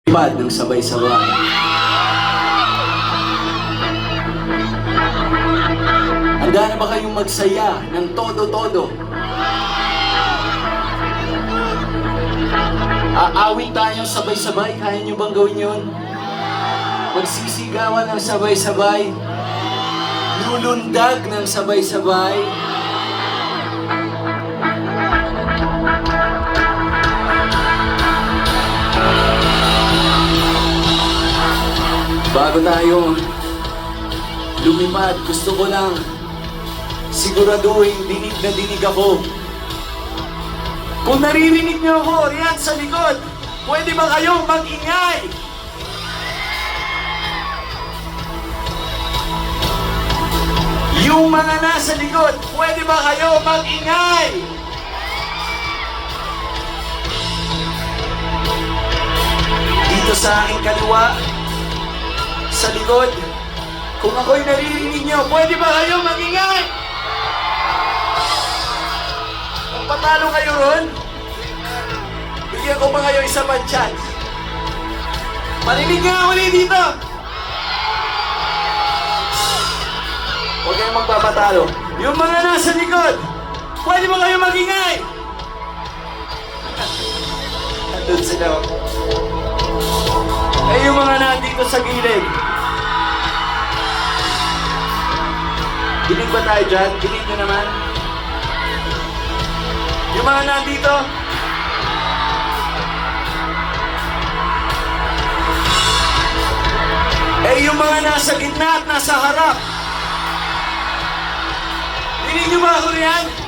Pad ng sabay-sabay. Handa na ba kayong magsaya ng todo-todo? Aawit tayong sabay-sabay. Kaya nyo bang gawin yun? Magsisigawan ng sabay-sabay. Lulundag ng sabay-sabay. Bago tayo lumipad, gusto ko lang siguraduhin dinig na dinig ako. Kung naririnig niyo ako, riyan sa likod, pwede ba kayong mag-ingay? Yung mga nasa likod, pwede ba kayo mag-ingay? Dito sa aking kaliwa, sa likod, kung ako'y naririnig niyo, pwede ba kayo mag-ingay? Kung patalo kayo ron, bigyan ko pa kayo isa pang chance. Marinig nga ulit dito. Huwag kayong magpapatalo. Yung mga nasa likod, pwede ba kayo mag-ingay? Andun sila. Eh, yung mga nandito sa gilid. Dinig ba tayo dyan? Dinig nyo naman. Yung mga nandito. Eh, yung mga nasa gitna at nasa harap. Dinig nyo ba ako riyan?